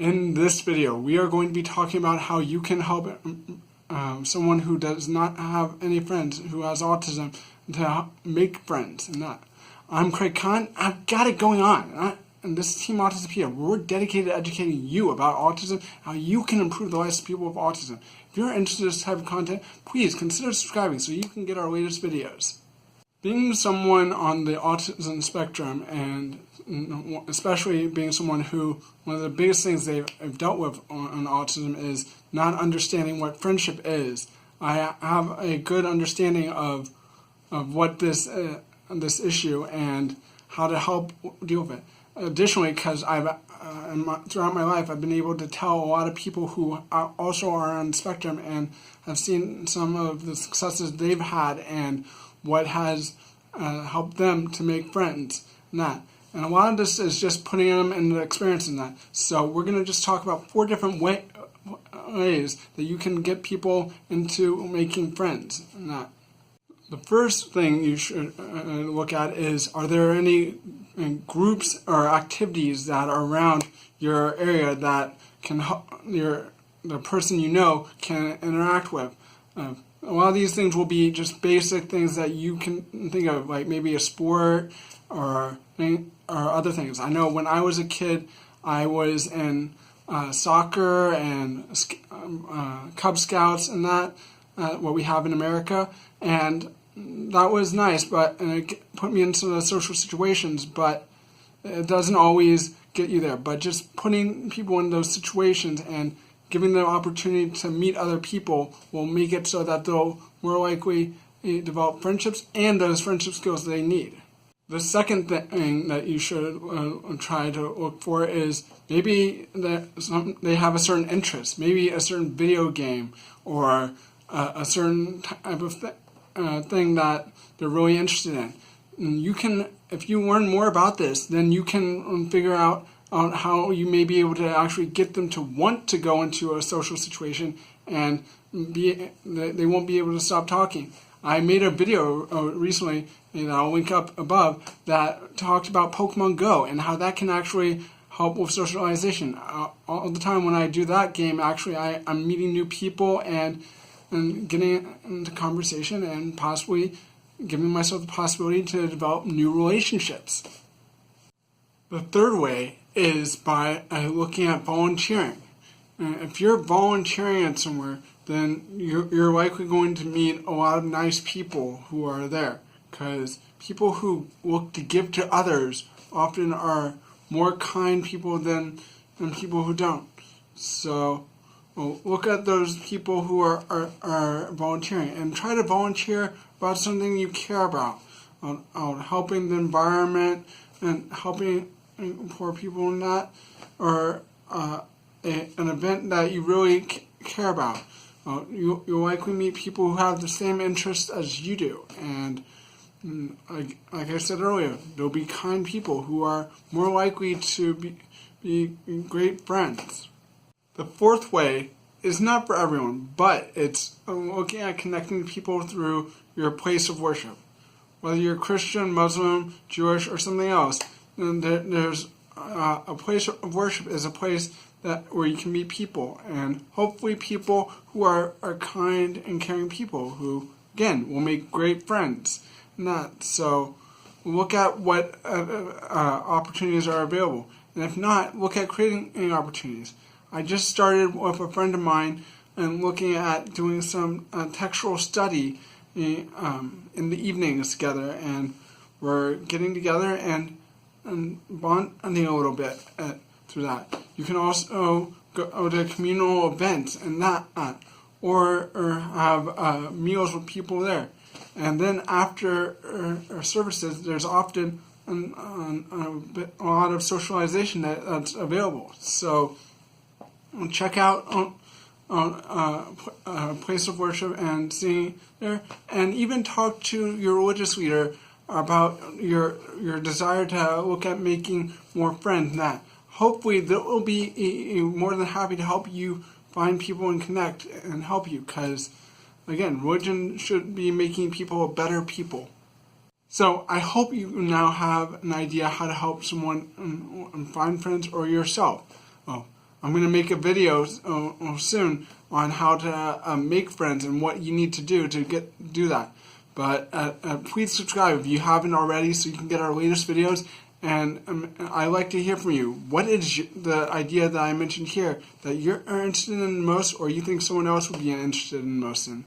In this video, we are going to be talking about how you can help someone who does not have any friends, who has autism, to make friends. And that. I'm Craig Kahn. I've got it going on. And this is Team Autism. We're dedicated to educating you about autism, how you can improve the lives of people with autism. If you're interested in this type of content, please consider subscribing so you can get our latest videos. Being someone on the autism spectrum, and especially being someone who, one of the biggest things they've dealt with on autism is not understanding what friendship is. I have a good understanding of what this issue and how to help deal with it. Additionally, because throughout my life, I've been able to tell a lot of people who also are on the spectrum and have seen some of the successes they've had and what has helped them to make friends and that. And a lot of this is just putting them in the experience in that. So we're going to just talk about 4 different ways that you can get people into making friends and that. The first thing you should look at is, are there any groups or activities that are around your area that can help the person you know can interact with. A lot of these things will be just basic things that you can think of, like maybe a sport or other things. I know when I was a kid, I was in soccer and Cub Scouts and that, what we have in America, and that was nice, but it put me into the social situations, but it doesn't always get you there. But just putting people in those situations and giving them the opportunity to meet other people will make it so that they'll more likely develop friendships and those friendship skills they need. The second thing that you should try to look for is maybe they have a certain interest, maybe a certain video game or a certain type of thing that they're really interested in. And you can, if you learn more about this, then you can figure out how you may be able to actually get them to want to go into a social situation and they won't be able to stop talking. I made a video recently, and I'll link up above, that talked about Pokemon Go and how that can actually help with socialization. All the time when I do that game, actually I'm meeting new people and getting into conversation and possibly giving myself the possibility to develop new relationships. The third way is by looking at volunteering. If you're volunteering at somewhere, then you're likely going to meet a lot of nice people who are there, because people who look to give to others often are more kind people than people who don't. So look at those people who are volunteering and try to volunteer about something you care about, helping the environment and helping poor people in that, or an event that you really care about. You'll likely meet people who have the same interests as you do, and like I said earlier, there'll be kind people who are more likely to be great friends. The fourth way is not for everyone, but it's looking at connecting people through your place of worship. Whether you're Christian, Muslim, Jewish, or something else, there's a place of worship is a place where you can meet people, and hopefully people who are kind and caring people who, again, will make great friends. So look at what opportunities are available, and if not, look at creating any opportunities. I just started with a friend of mine and looking at doing some textual study in the evenings together, and we're getting together and bonding a little bit through that. You can also go to communal events and that, or have meals with people there. And then after our services, there's often a lot of socialization that's available. So check out a place of worship and see there, and even talk to your religious leader about your desire to look at making more friends. That hopefully they will be more than happy to help you find people and connect and help you, because again, religion should be making people better people. So I hope you now have an idea how to help someone find friends or yourself. I'm going to make a video soon on how to make friends and what you need to do to do that. But please subscribe if you haven't already so you can get our latest videos. And I'd like to hear from you. What is the idea that I mentioned here that you're interested in most, or you think someone else would be interested in most in?